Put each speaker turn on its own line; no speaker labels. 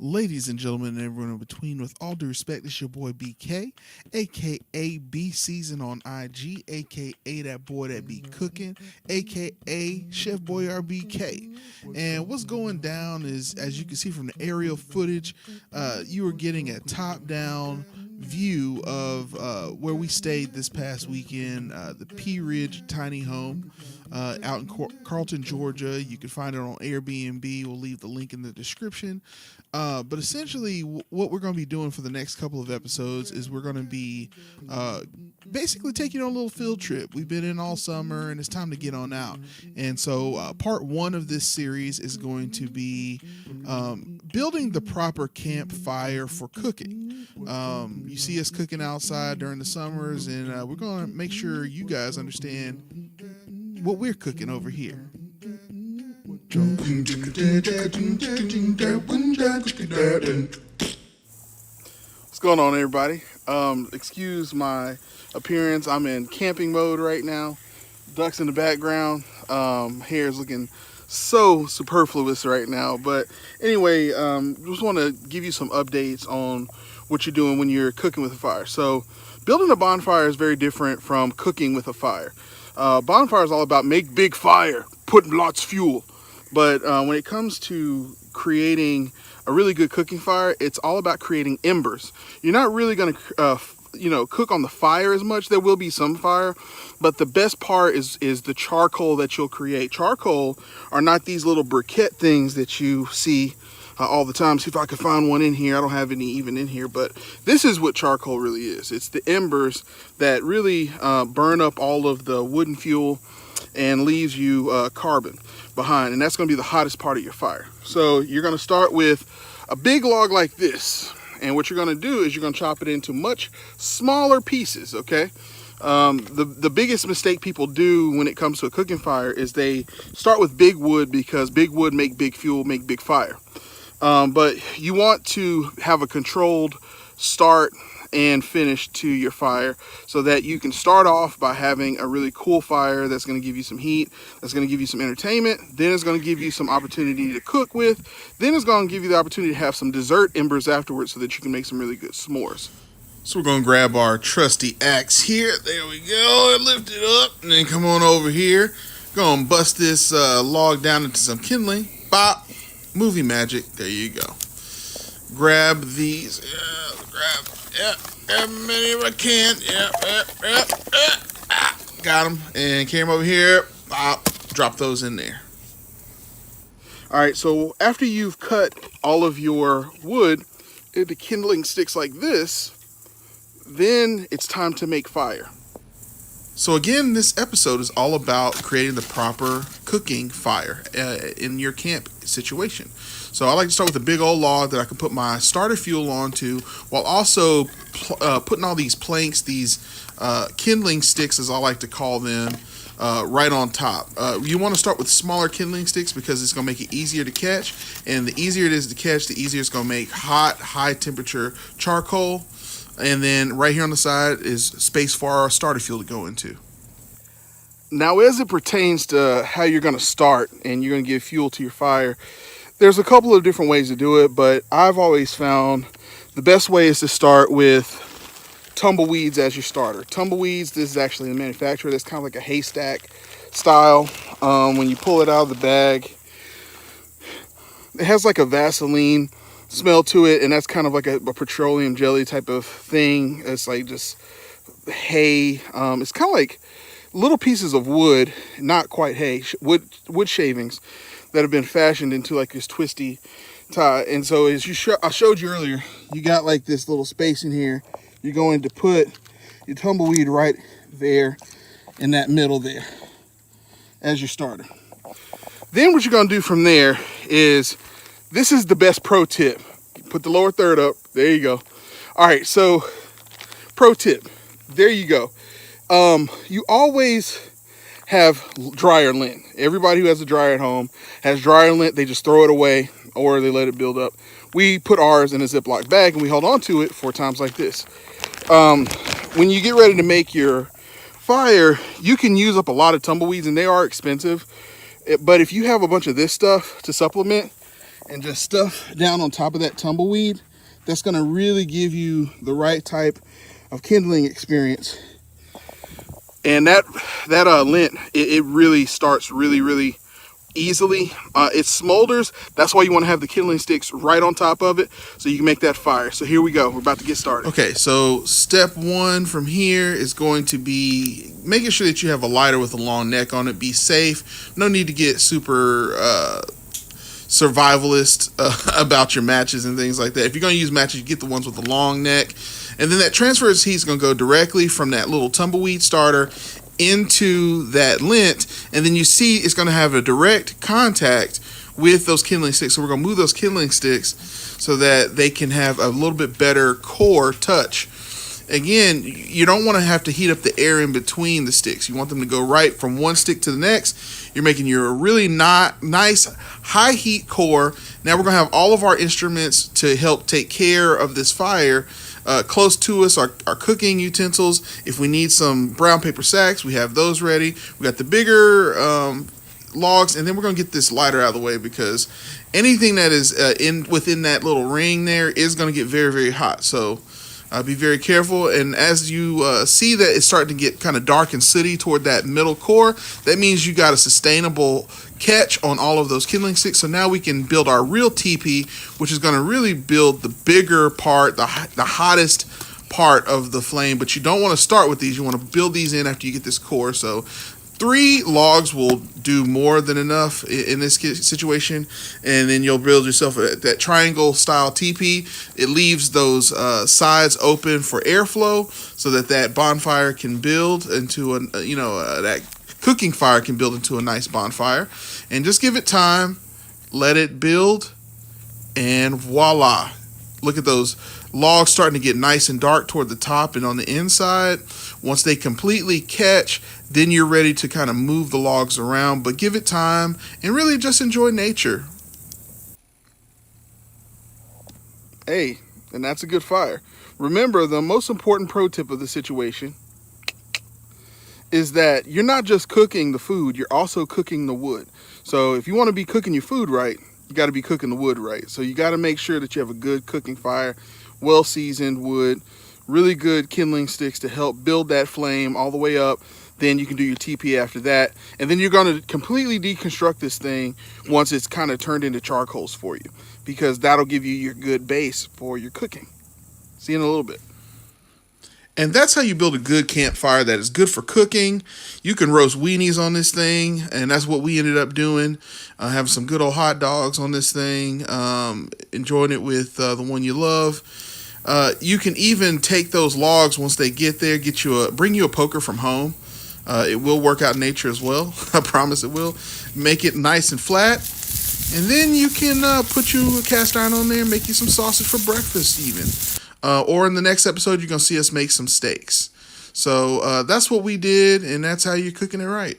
Ladies and gentlemen, and everyone in between, with all due respect, it's your boy BK, aka B Season on IG, aka that boy that be cooking, aka Chef Boy RBK. And what's going down is, as you can see from the aerial footage, you are getting a top down view of where we stayed this past weekend, the Pea Ridge Tiny Home out in Carlton, Georgia. You can find it on Airbnb. We'll leave the link in the description. But essentially, what we're going to be doing for the next couple of episodes is we're going to be basically taking on a little field trip. We've been in all summer, and it's time to get on out. And so, part one of this series is going to be building the proper campfire for cooking. You see us cooking outside during the summers, and we're going to make sure you guys understand what we're cooking over here. What's going on, everybody? Excuse my appearance. I'm in camping mode right now. Ducks in the background. Hair is looking so superfluous right now. But anyway, just want to give you some updates on what you're doing when you're cooking with a fire. So building a bonfire is very different from cooking with a fire. Bonfire is all about make big fire, put lots of fuel. But when it comes to creating a really good cooking fire, it's all about creating embers. You're not really going to, cook on the fire as much. There will be some fire, but the best part is the charcoal that you'll create. Charcoal are not these little briquette things that you see all the time. See if I can find one in here. I don't have any even in here, but this is what charcoal really is. It's the embers that really burn up all of the wooden fuel and leaves you carbon behind, and that's going to be the hottest part of your fire. So you're going to start with a big log like this, and what you're going to do is you're going to chop it into much smaller pieces. Okay, the biggest mistake people do when it comes to a cooking fire is they start with big wood, because big wood make big fuel, make big fire. But you want to have a controlled start and finish to your fire, so that you can start off by having a really cool fire that's going to give you some heat, that's going to give you some entertainment, then it's going to give you some opportunity to cook with, then it's going to give you the opportunity to have some dessert embers afterwards so that you can make some really good s'mores. So we're going to grab our trusty axe here. There we go. And lift it up, and then come on over here. Going to bust this log down into some kindling. Bop. Movie magic. There you go. Grab these. Grab many as I can. Got them. And carry them over here. Drop those in there. Alright, so after you've cut all of your wood into kindling sticks like this, then it's time to make fire. So again, this episode is all about creating the proper cooking fire in your camp situation. So I like to start with a big old log that I can put my starter fuel onto, while also putting all these planks, these kindling sticks as I like to call them, right on top. You want to start with smaller kindling sticks because it's going to make it easier to catch, and the easier it is to catch, the easier it's going to make hot, high temperature charcoal. And then right here on the side is space for our starter fuel to go into. Now, as it pertains to how you're going to start and you're going to give fuel to your fire, there's a couple of different ways to do it, but I've always found the best way is to start with tumbleweeds as your starter. Tumbleweeds, this is actually the manufacturer. That's kind of like a haystack style. When you pull it out of the bag, it has like a Vaseline smell to it, and that's kind of like a petroleum jelly type of thing. It's like just hay. It's kind of like little pieces of wood, not quite hay, wood shavings that have been fashioned into like this twisty tie. And so as I showed you earlier, you got like this little space in here. You're going to put your tumbleweed right there in that middle there as your starter. Then what you're going to do from there is, this is the best pro tip. Put the lower third up. There you go. All right, so pro tip. There you go. You always have dryer lint. Everybody who has a dryer at home has dryer lint. They just throw it away or they let it build up. We put ours in a Ziploc bag and we hold on to it for times like this. When you get ready to make your fire, you can use up a lot of tumbleweeds, and they are expensive. But if you have a bunch of this stuff to supplement, and just stuff down on top of that tumbleweed, that's gonna really give you the right type of kindling experience. And that lint, it really starts really easily. It smolders. That's why you want to have the kindling sticks right on top of it so you can make that fire. So here we go. We're about to get started. Okay, so step one from here is going to be making sure that you have a lighter with a long neck on it. Be safe. No need to get super survivalist about your matches and things like that. If you're going to use matches, you get the ones with the long neck. And then that transverse heat is going to go directly from that little tumbleweed starter into that lint, and then you see it's going to have a direct contact with those kindling sticks. So we're going to move those kindling sticks so that they can have a little bit better core touch. Again, you don't want to have to heat up the air in between the sticks. You want them to go right from one stick to the next. You're making your really nice high heat core. Now we're going to have all of our instruments to help take care of this fire close to us, our cooking utensils. If we need some brown paper sacks, we have those ready. We got the bigger logs, and then we're going to get this lighter out of the way because anything that is within that little ring there is going to get very hot. So be very careful. And as you see that it's starting to get kind of dark and sooty toward that middle core, that means you got a sustainable catch on all of those kindling sticks. So now we can build our real teepee, which is going to really build the bigger part, the hottest part of the flame. But you don't want to start with these. You want to build these in after you get this core. So 3 logs will do more than enough in this situation, and then you'll build yourself that triangle style teepee. It leaves those sides open for airflow so that bonfire can build into that cooking fire can build into a nice bonfire. And just give it time, let it build, and voila. Look at those logs starting to get nice and dark toward the top and on the inside. Once they completely catch, then you're ready to kind of move the logs around, but give it time and really just enjoy nature. Hey, and that's a good fire. Remember, the most important pro tip of the situation is that you're not just cooking the food, you're also cooking the wood. So if you want to be cooking your food right, you got to be cooking the wood right. So you got to make sure that you have a good cooking fire, well-seasoned wood, really good kindling sticks to help build that flame all the way up. Then you can do your teepee after that. And then you're going to completely deconstruct this thing once it's kind of turned into charcoals for you, because that'll give you your good base for your cooking. See you in a little bit. And that's how you build a good campfire that is good for cooking. You can roast weenies on this thing, and that's what we ended up doing. Having some good old hot dogs on this thing, enjoying it with the one you love. You can even take those logs once they get there, bring you a poker from home. It will work out in nature as well. I promise it will. Make it nice and flat. And then you can put you a cast iron on there and make you some sausage for breakfast even. Or in the next episode, you're going to see us make some steaks. So that's what we did, and that's how you're cooking it right.